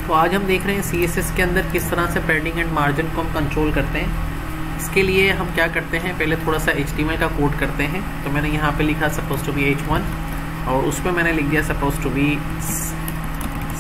तो आज हम देख रहे हैं CSS के अंदर किस तरह से पैडिंग एंड मार्जिन को हम कंट्रोल करते हैं। इसके लिए हम क्या करते हैं, पहले थोड़ा सा HTML का कोड करते हैं। तो मैंने यहाँ पे लिखा सपोज टू बी h1 और उसमें मैंने लिख दिया सपोज टू बी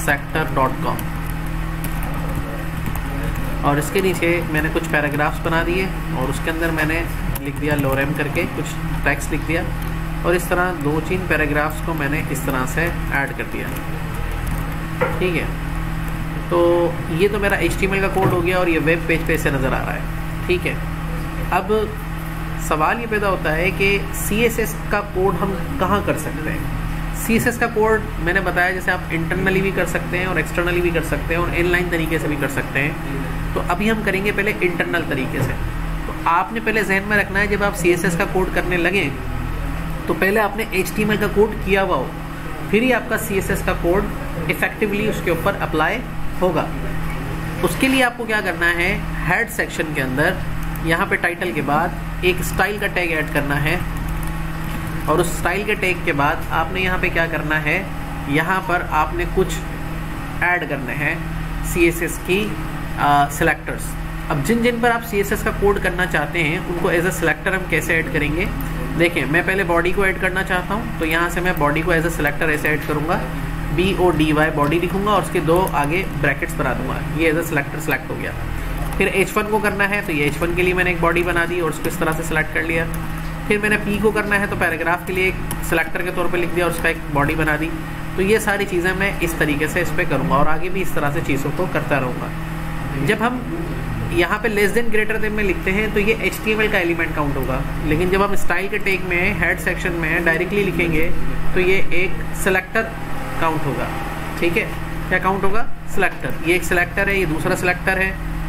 sector.com और इसके नीचे मैंने कुछ पैराग्राफ्स बना दिए और उसके अंदर मैंने लिख दिया lorem करके कुछ टेक्स्ट लिख दिया और इस तरह 2-3 पैराग्राफ्स को मैंने इस तरह से ऐड कर दिया। ठीक है, तो ये तो मेरा HTML का कोड हो गया और ये वेब पेज पे से नज़र आ रहा है। ठीक है, अब सवाल ये पैदा होता है कि CSS का कोड हम कहाँ कर सकते हैं। CSS का कोड मैंने बताया जैसे आप इंटरनली भी कर सकते हैं और एक्सटर्नली भी कर सकते हैं और इनलाइन तरीके से भी कर सकते हैं। तो अभी हम करेंगे पहले इंटरनल तरीके से। तो आपने पहले जहन में रखना है जब आप CSS का कोड करने लगें तो पहले आपने HTML का कोड किया हुआ हो, फिर ही आपका CSS का कोड इफेक्टिवली उसके ऊपर अप्लाई होगा। उसके लिए आपको क्या करना है, हेड सेक्शन के अंदर यहाँ पे टाइटल के बाद एक स्टाइल का टैग ऐड करना है और उस स्टाइल के टैग के बाद आपने यहाँ पे क्या करना है, यहाँ पर आपने कुछ ऐड करने हैं CSS की सिलेक्टर्स। अब जिन जिन पर आप CSS का कोड करना चाहते हैं उनको एज अ सिलेक्टर हम कैसे ऐड करेंगे, देखिए मैं पहले बॉडी को ऐड करना चाहता हूँ तो यहाँ से मैं बॉडी को एज अ सिलेक्टर ऐसे ऐड करूँगा, BODY बॉडी लिखूंगा और उसके 2 आगे ब्रैकेट्स बना दूंगा, ये एज अ सिलेक्टर सेलेक्ट हो गया। फिर H1 को करना है तो ये H1 के लिए मैंने एक बॉडी बना दी और उसको इस तरह से सिलेक्ट कर लिया। फिर मैंने P को करना है तो पैराग्राफ के लिए एक सिलेक्टर के तौर पे लिख दिया और उसका एक बॉडी बना दी। तो ये सारी चीज़ें मैं इस तरीके से इस पर करूँगा और आगे भी इस तरह से चीज़ों को करता रहूँगा। जब हम यहाँ पे लेस देन ग्रेटर देन में लिखते हैं तो ये HTML का एलिमेंट काउंट होगा, लेकिन जब हम स्टाइल के टैग में हेड सेक्शन में डायरेक्टली लिखेंगे तो ये एक सिलेक्टर काउंट होगा। ठीक है, क्या काउंट होगा, सिलेक्टर। ये एक सिलेक्टर है, ये दूसरा सिलेक्टर है,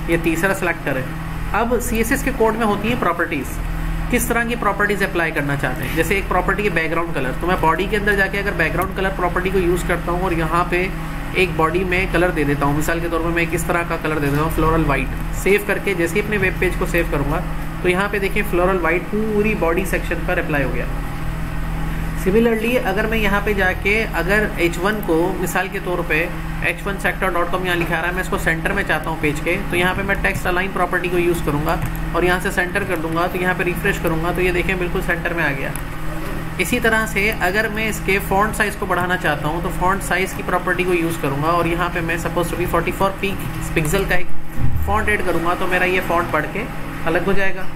ये तीसरा सिलेक्टर है। अब CSS के कोड में होती है प्रॉपर्टीज़, किस तरह की प्रॉपर्टीज़ अप्लाई करना चाहते हैं। जैसे एक प्रॉपर्टी है बैकग्राउंड कलर, तो मैं बॉडी के अंदर जाके अगर बैकग्राउंड कलर प्रॉपर्टी को यूज़ करता हूँ और यहाँ पे एक बॉडी में कलर दे देता हूँ, मिसाल के तौर पर मैं किस तरह का कलर दे देता हूँ, फ्लोरल वाइट। सेव करके जैसे ही अपने वेब पेज को सेव करूँगा तो यहाँ पे देखिए फ्लोरल वाइट पूरी बॉडी सेक्शन पर अप्लाई हो गया। सिमिलरली अगर मैं यहाँ पे जाके अगर H1 को मिसाल के तौर पे h1 sector.com यहाँ लिखा रहा है, मैं इसको सेंटर में चाहता हूँ पेज के, तो यहाँ पे मैं टेक्स्ट अलाइन प्रॉपर्टी को यूज़ करूँगा और यहाँ से सेंटर कर दूंगा। तो यहाँ पे रिफ्रेश करूँगा तो ये देखें बिल्कुल सेंटर में आ गया। इसी तरह से अगर मैं इसके फॉन्ट साइज़ को बढ़ाना चाहता हूँ तो फॉन्ट साइज़ की प्रॉपर्टी को यूज़ करूँगा और यहाँ पे मैं सपोज टू बी 44 पिक्सल का एक फॉन्ट ऐड करूँगा तो मेरा ये फॉन्ट बढ़ के अलग हो जाएगा।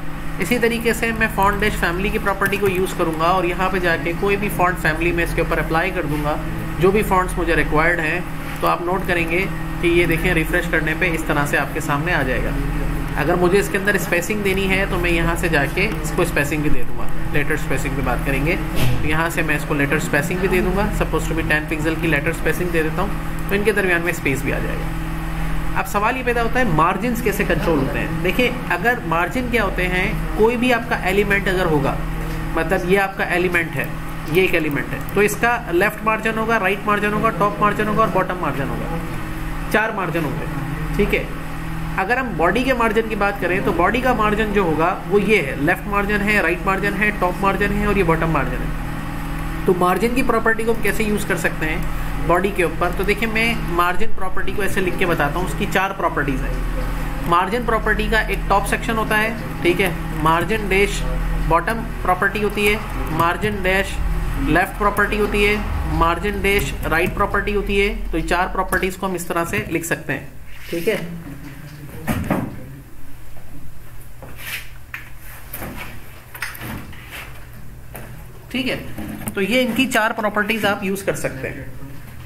इसी तरीके से मैं फॉन्ट डैश फैमिली की प्रॉपर्टी को यूज़ करूँगा और यहाँ पे जाके कोई भी फॉन्ट फैमिली में इसके ऊपर अप्लाई कर दूँगा जो भी फॉन्ट्स मुझे रिक्वायर्ड हैं। तो आप नोट करेंगे कि ये देखें रिफ़्रेश करने पे इस तरह से आपके सामने आ जाएगा। अगर मुझे इसके अंदर स्पेसिंग देनी है तो मैं यहाँ से जाके इसको स्पेसिंग भी दे दूँगा। लेटर स्पेसिंग पे बात करेंगे तो यहाँ से मैं इसको लेटर स्पेसिंग भी दे दूँगा, सपोज टू बी 10 पिक्सल की लेटर स्पेसिंग दे देता हूँ तो इनके दरमियान में स्पेस भी आ जाएगा। अब सवाल ये पैदा होता है मार्जिन कैसे कंट्रोल होते हैं। देखिए अगर मार्जिन क्या होते हैं, कोई भी आपका एलिमेंट अगर होगा, मतलब ये आपका एलिमेंट है, ये एक एलिमेंट है, तो इसका लेफ्ट मार्जिन होगा, राइट मार्जिन होगा, टॉप मार्जिन होगा और बॉटम मार्जिन होगा, 4 मार्जिन होते हैं। ठीक है, अगर हम बॉडी के मार्जिन की बात करें तो बॉडी का मार्जिन जो होगा वो ये है, लेफ्ट मार्जिन है, राइट मार्जिन है, टॉप मार्जिन है और ये बॉटम मार्जिन है। तो मार्जिन की प्रॉपर्टी को हम कैसे यूज़ कर सकते हैं बॉडी के ऊपर, तो देखिए मैं मार्जिन प्रॉपर्टी को ऐसे लिख के बताता हूँ। उसकी 4 प्रॉपर्टीज़ हैं। मार्जिन प्रॉपर्टी का एक टॉप सेक्शन होता है, ठीक है, मार्जिन डैश बॉटम प्रॉपर्टी होती है, मार्जिन डैश लेफ्ट प्रॉपर्टी होती है, मार्जिन डैश राइट प्रॉपर्टी होती है। तो ये 4 प्रॉपर्टीज़ को हम इस तरह से लिख सकते हैं। ठीक है, ठीक है, तो ये इनकी 4 प्रॉपर्टीज आप यूज कर सकते हैं।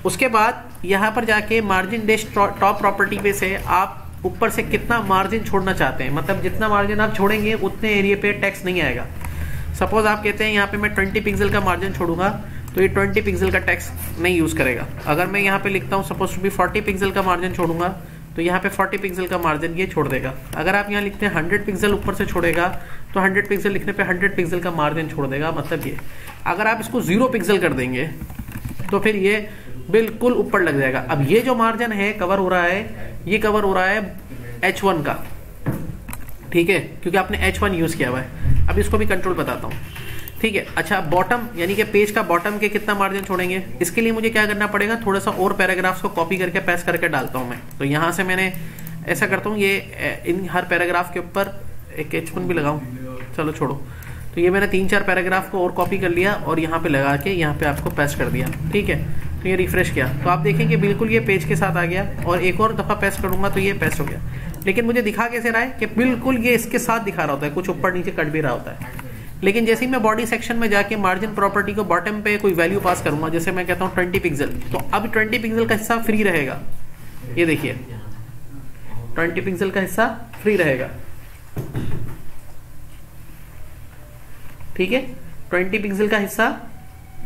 उसके बाद यहाँ पर जाके मार्जिन डैश टॉप प्रॉपर्टी पे से आप ऊपर से कितना मार्जिन छोड़ना चाहते हैं, मतलब जितना मार्जिन आप छोड़ेंगे उतने एरिया पे टेक्स्ट नहीं आएगा। सपोज आप कहते हैं यहाँ पे मैं 20 पिक्सल का मार्जिन छोड़ूंगा तो ये 20 पिक्सल का टेक्स्ट नहीं यूज करेगा। अगर मैं यहाँ पे लिखता हूँ सपोज टू बी 40 पिक्सल का मार्जिन छोड़ूंगा तो यहाँ पे 40 पिक्सल का मार्जिन ये छोड़ देगा। अगर आप यहाँ लिखते हैं 100 पिक्सल ऊपर से छोड़ेगा तो 100 पिक्सल लिखने पे 100 पिक्सल का मार्जिन छोड़ देगा, मतलब ये। अगर आप इसको 0 पिक्सल कर देंगे तो फिर ये बिल्कुल ऊपर लग जाएगा। अब ये जो मार्जिन है कवर हो रहा है, ये कवर हो रहा है H1 का, ठीक है, क्योंकि आपने H1 यूज किया हुआ है। अब इसको भी कंट्रोल बताता हूँ। ठीक है। अच्छा, बॉटम यानी कि पेज का बॉटम के कितना मार्जिन छोड़ेंगे, इसके लिए मुझे क्या करना पड़ेगा, थोड़ा सा और पैराग्राफ्स को कॉपी करके पेस्ट करके डालता हूँ मैं। तो यहाँ से मैंने ऐसा करता हूँ, ये इन हर पैराग्राफ के ऊपर एक H1 भी लगाऊं, चलो छोड़ो। तो ये मैंने 3-4 पैराग्राफ को और कॉपी कर लिया और यहाँ पे लगा के यहाँ पे आपको पेस्ट कर दिया। ठीक है, तो ये रिफ्रेश किया तो आप देखेंगे बिल्कुल ये पेज के साथ आ गया, और एक और दफ़ा पेस्ट करूँगा तो ये पेस्ट हो गया। लेकिन मुझे दिखा कैसे रहा है कि बिल्कुल ये इसके साथ दिखा रहा होता है, कुछ ऊपर नीचे कट भी रहा होता है। लेकिन जैसे ही मैं बॉडी सेक्शन में जाके मार्जिन प्रॉपर्टी को बॉटम पे कोई वैल्यू पास करूंगा, जैसे मैं कहता हूँ 20 पिक्सल, तो अब 20 पिक्सल का हिस्सा फ्री रहेगा। ये देखिए 20 पिक्सल का हिस्सा फ्री रहेगा। ठीक है, 20 पिक्सल का हिस्सा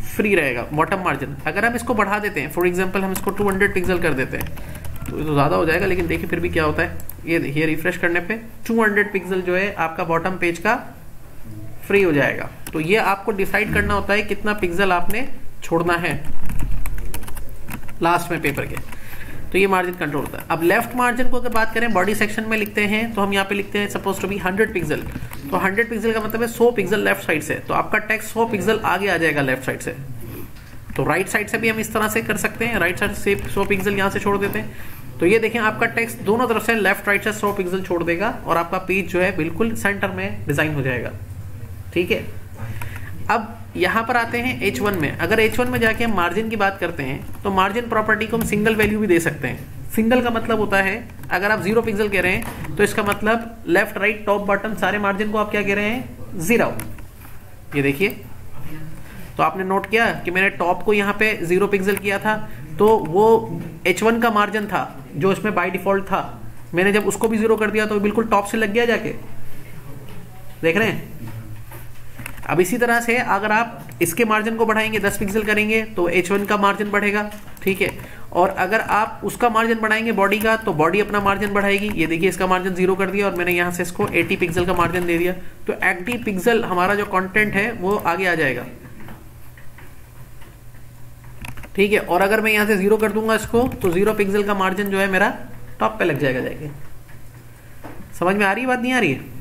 फ्री रहेगा बॉटम मार्जिन। अगर हम इसको बढ़ा देते हैं, फॉर एग्जांपल हम इसको 200 पिक्सल कर देते हैं, तो ये तो ज़्यादा हो जाएगा, लेकिन देखिए फिर भी क्या होता है। ये देखिए रिफ्रेश करने पे 200 पिक्सल जो है आपका बॉटम पेज का फ्री हो जाएगा। तो ये आपको डिसाइड करना होता है कितना पिक्सल आपने छोड़ना है लास्ट में पेपर के, तो ये मार्जिन कंट्रोल होता है। अब लेफ्ट मार्जिन को अगर बात करें, बॉडी सेक्शन में लिखते हैं तो हम यहाँ पे लिखते हैं सपोज टू बी 100 पिक्सल। तो 100 पिक्सल का मतलब है 100 पिक्सल लेफ्ट साइड से, तो आपका टेक्स्ट 100 पिक्सल आगे आ जाएगा लेफ्ट साइड से। तो राइट साइड से भी हम इस तरह से कर सकते हैं, राइट साइड से 100 पिक्सल यहाँ से छोड़ देते हैं, तो ये देखें आपका टेक्स्ट दोनों तरफ से लेफ्ट राइट से 100 पिक्सल छोड़ देगा और आपका पेज जो है बिल्कुल सेंटर में डिजाइन हो जाएगा। ठीक है, अब यहां पर आते हैं H1 में। अगर H1 में जाके हम मार्जिन की बात करते हैं तो मार्जिन प्रॉपर्टी को हम सिंगल वैल्यू भी दे सकते हैं। सिंगल का मतलब होता है, अगर आप 0 पिक्सल कह रहे हैं तो इसका मतलब लेफ्ट राइट टॉप बॉटम सारे मार्जिन को आप क्या कह रहे हैं, 0। ये देखिए, तो आपने नोट किया कि मैंने टॉप को यहाँ पे 0 पिक्सल किया था, तो वो H1 का मार्जिन था जो इसमें बाय डिफॉल्ट था, मैंने जब उसको भी 0 कर दिया तो बिल्कुल टॉप से लग गया जाके, देख रहे हैं। अब इसी तरह से अगर आप इसके मार्जिन को बढ़ाएंगे, 10 पिक्सल करेंगे तो H1 का मार्जिन बढ़ेगा। ठीक है, और अगर आप उसका मार्जिन बढ़ाएंगे बॉडी का, तो बॉडी अपना मार्जिन बढ़ाएगी। ये देखिए इसका मार्जिन 0 कर दिया और मैंने यहां से इसको 80 पिक्सल का मार्जिन दे दिया, तो 80 पिक्सल हमारा जो कंटेंट है वो आगे आ जाएगा। ठीक है, और अगर मैं यहां से 0 कर दूंगा इसको, तो 0 पिक्सल का मार्जिन जो है मेरा टॉप पे लग जाएगा जाके। समझ में आ रही है बात, नहीं आ रही है?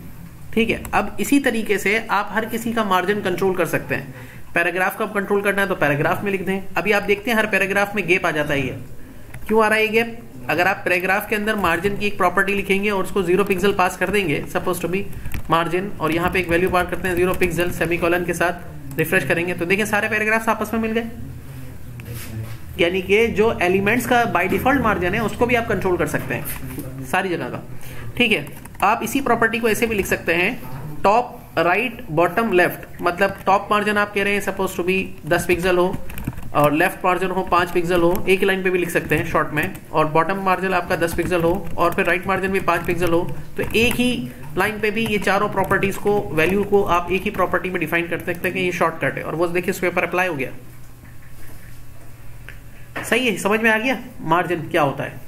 ठीक है, अब इसी तरीके से आप हर किसी का मार्जिन कंट्रोल कर सकते हैं। पैराग्राफ का कंट्रोल करना है तो पैराग्राफ में लिख दें। अभी आप देखते हैं हर पैराग्राफ में गैप आ जाता है। ये क्यों आ रहा है ये गैप? अगर आप पैराग्राफ के अंदर मार्जिन की एक प्रॉपर्टी लिखेंगे और उसको 0 पिक्सल पास कर देंगे, सपोज टू बी मार्जिन, और यहाँ पे एक वैल्यू पास करते हैं 0 पिक्सल सेमीकोलन के साथ, रिफ्रेश करेंगे तो देखिए सारे पैराग्राफ्स आपस में मिल गए। यानी कि जो एलिमेंट्स का बाय डिफॉल्ट मार्जिन है उसको भी आप कंट्रोल कर सकते हैं सारी जगह का। ठीक है, आप इसी प्रॉपर्टी को ऐसे भी लिख सकते हैं, टॉप राइट बॉटम लेफ्ट, मतलब टॉप मार्जिन आप कह रहे हैं सपोज टू बी 10 पिक्सल हो और लेफ्ट मार्जिन हो 5 पिक्सल हो, एक लाइन पे भी लिख सकते हैं शॉर्ट में, और बॉटम मार्जिन आपका 10 पिक्सल हो और फिर राइट मार्जिन भी 5 पिक्सल हो, तो एक ही लाइन पे भी ये चारों प्रॉपर्टीज को, वैल्यू को आप एक ही प्रॉपर्टी में डिफाइन कर सकते हैं कि ये शॉर्टकट है, और वो देखिए इस पेपर अप्लाई हो गया। सही है, समझ में आ गया मार्जिन क्या होता है?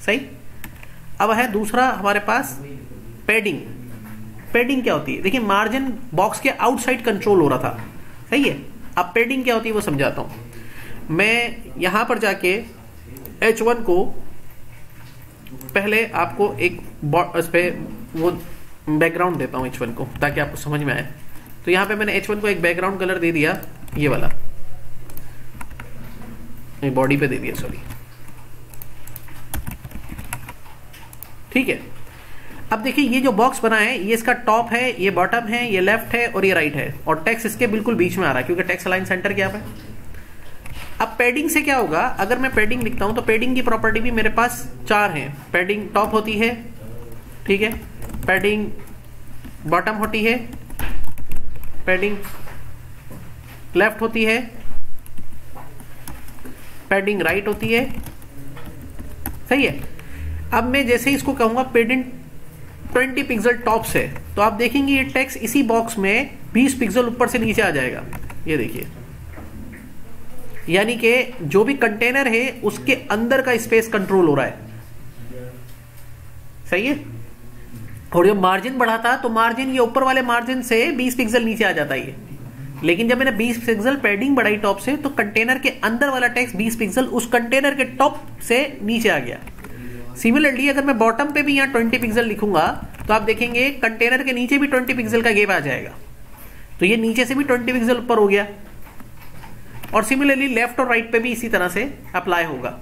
सही। अब है दूसरा हमारे पास पैडिंग। पैडिंग क्या होती है? देखिए मार्जिन बॉक्स के आउटसाइड कंट्रोल हो रहा था, सही है। अब पैडिंग क्या होती है वो समझाता हूं। मैं यहां पर जाके H1 को पहले आपको एक इस पे वो बैकग्राउंड देता हूं H1 को, ताकि आपको समझ में आए। तो यहां पे मैंने H1 को एक बैकग्राउंड कलर दे दिया, ये वाला बॉडी पे दे दिया, सॉरी। ठीक है, अब देखिए ये जो बॉक्स बना है ये इसका टॉप है, ये बॉटम है, ये लेफ्ट है और ये राइट है, और टेक्स्ट इसके बिल्कुल बीच में आ रहा है क्योंकि टेक्स्ट अलाइन सेंटर क्या है। अब पैडिंग से क्या होगा? अगर मैं पैडिंग लिखता हूं तो पैडिंग की प्रॉपर्टी भी मेरे पास 4 है। पैडिंग टॉप होती है, ठीक है, पैडिंग बॉटम होती है, पैडिंग लेफ्ट होती है, पैडिंग राइट होती है, सही है। अब मैं जैसे ही इसको कहूंगा पैडिंग 20 पिक्सल टॉप से, तो आप देखेंगे ये टेक्स्ट इसी बॉक्स में 20 पिक्सल ऊपर से नीचे आ जाएगा। ये देखिए, यानी कि जो भी कंटेनर है उसके अंदर का स्पेस कंट्रोल हो रहा है, सही है। और जब मार्जिन बढ़ा था तो मार्जिन ये ऊपर वाले मार्जिन से 20 पिक्सल नीचे आ जाता है, लेकिन जब मैंने 20 पिक्सल पैडिंग बढ़ाई टॉप से, तो कंटेनर के अंदर वाला टेक्स्ट 20 पिक्सल उस कंटेनर के टॉप से नीचे आ गया। सिमिलरली अगर मैं बॉटम पे भी यहाँ 20 पिक्सल लिखूंगा तो आप देखेंगे कंटेनर के नीचे भी 20 पिक्सल का गैप आ जाएगा। तो ये नीचे से भी 20 पिक्सल ऊपर हो गया। और सिमिलरली लेफ्ट और राइट पे भी इसी तरह से अप्लाई होगा।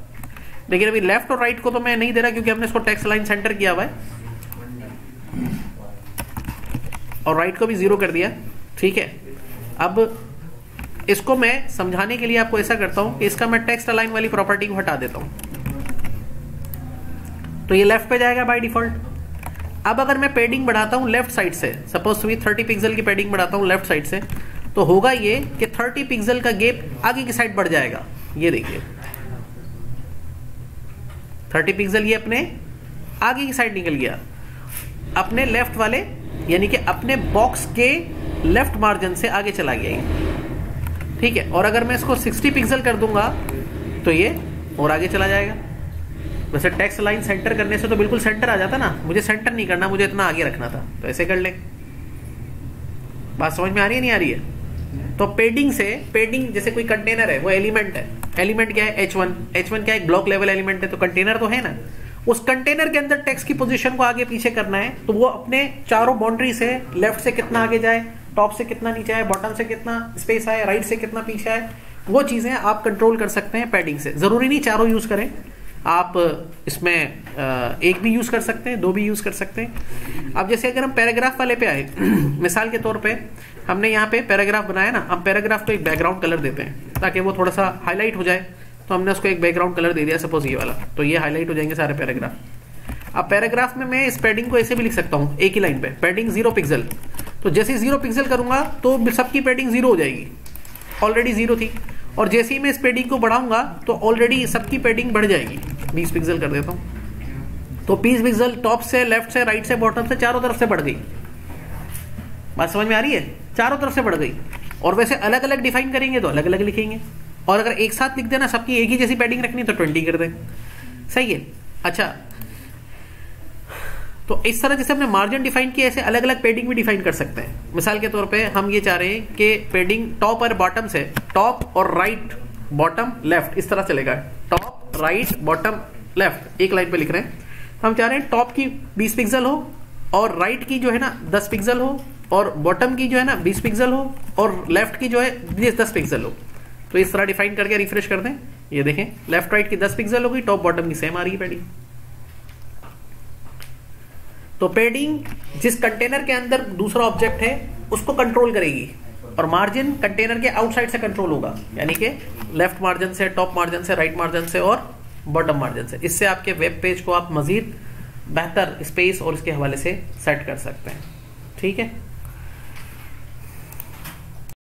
लेकिन अभी लेफ्ट और राइट को तो मैं नहीं दे रहा क्योंकि हमने इसको टेक्स्ट लाइन सेंटर किया हुआ है, और राइट को भी 0 कर दिया। ठीक है, अब इसको मैं समझाने के लिए आपको ऐसा करता हूं कि इसका मैं टेक्स्ट अलाइन वाली प्रॉपर्टी को हटा देता हूं, तो ये लेफ्ट पे जाएगा बाय डिफॉल्ट। अब अगर मैं पेडिंग बढ़ाता हूं लेफ्ट साइड से, सपोज टू बी 30 पिक्सल की पेडिंग बढ़ाता हूं लेफ्ट साइड से, तो होगा ये कि 30 पिक्सल का गैप आगे की साइड बढ़ जाएगा। ये देखिए 30 पिक्सल ये अपने आगे की साइड निकल गया, अपने लेफ्ट वाले यानी कि अपने बॉक्स के लेफ्ट मार्जिन से आगे चला गया ये। ठीक है, और अगर मैं इसको 60 पिक्सल कर दूंगा तो ये और आगे चला जाएगा। वैसे टेक्स्ट लाइन सेंटर करने से तो बिल्कुल सेंटर आ जाता ना, मुझे सेंटर नहीं करना, मुझे इतना आगे रखना था, तो ऐसे कर ले। बात समझ में आ रही है नहीं आ रही है? तो पेडिंग से, पेडिंग जैसे कोई कंटेनर है, वो एलिमेंट है, एलिमेंट क्या है H1, H1 क्या है ब्लॉक लेवल एलिमेंट है, तो कंटेनर तो है ना, उस कंटेनर के अंदर टेक्स्ट की पोजीशन को आगे पीछे करना है, तो वो अपने चारों बाउंड्री से लेफ्ट से कितना आगे जाए, टॉप से कितना नीचे आए, बॉटम से कितना स्पेस आए, राइट से कितना पीछे आए, वो चीजें आप कंट्रोल कर सकते हैं पैडिंग से। जरूरी नहीं चारों यूज करें, आप इसमें एक भी यूज कर सकते हैं, 2 भी यूज कर सकते हैं। अब जैसे अगर हम पैराग्राफ वाले पे आए मिसाल के तौर पे हमने यहाँ पे पैराग्राफ बनाया ना, हम पैराग्राफ को एक बैकग्राउंड कलर देते हैं ताकि वो थोड़ा सा हाईलाइट हो जाए, तो हमने उसको एक बैकग्राउंड कलर दे दिया, सपोज ये वाला, तो ये हाईलाइट हो जाएंगे सारे पैराग्राफ। अब पैराग्राफ में मैं इस पैडिंग को ऐसे भी लिख सकता हूँ, एक ही लाइन पे पैडिंग 0 पिक्सल, तो जैसे 0 पिक्सल करूंगा तो सबकी पैडिंग 0 हो जाएगी, ऑलरेडी 0 थी, और जैसे ही मैं इस पैडिंग को बढ़ाऊंगा तो ऑलरेडी सबकी पैडिंग बढ़ जाएगी। 20 पिक्सल कर देता हूं, तो 20 पिक्सल टॉप से, लेफ्ट से, राइट से, बॉटम से, चारों तरफ से बढ़ गई। बात समझ में आ रही है? चारों तरफ से बढ़ गई। और वैसे अलग अलग डिफाइन करेंगे तो अलग अलग लिखेंगे, और अगर एक साथ लिख देना सबकी एक ही जैसी पैडिंग रखनी तो 20 कर दें। सही है। अच्छा, तो इस तरह जैसे हमने मार्जिन डिफाइन किया, ऐसे अलग अलग पैडिंग भी डिफाइन कर सकते हैं। मिसाल के तौर पे हम ये चाह रहे हैं कि पैडिंग टॉप और बॉटम से, टॉप और राइट, बॉटम लेफ्ट, इस तरह चलेगा, टॉप राइट बॉटम लेफ्ट, एक लाइन पे लिख रहे हैं। हम चाह रहे हैं टॉप की 20 पिक्सल हो, और राइट की जो है ना 10 पिक्सल हो, और बॉटम की जो है ना 20 पिक्सल हो, और लेफ्ट की जो है 10 पिक्सल हो। तो इस तरह डिफाइन करके रिफ्रेश कर दें, ये देखें लेफ्ट राइट की 10 पिक्सल हो गई, टॉप बॉटम की सेम आ रही है पैडिंग। तो पैडिंग जिस कंटेनर के अंदर दूसरा ऑब्जेक्ट है उसको कंट्रोल करेगी, और मार्जिन कंटेनर के आउटसाइड से कंट्रोल होगा, यानी कि लेफ्ट मार्जिन से, टॉप मार्जिन से, राइट मार्जिन से और बॉटम मार्जिन से। इससे आपके वेब पेज को आप मजीद बेहतर स्पेस और इसके हवाले से सेट कर सकते हैं। ठीक है।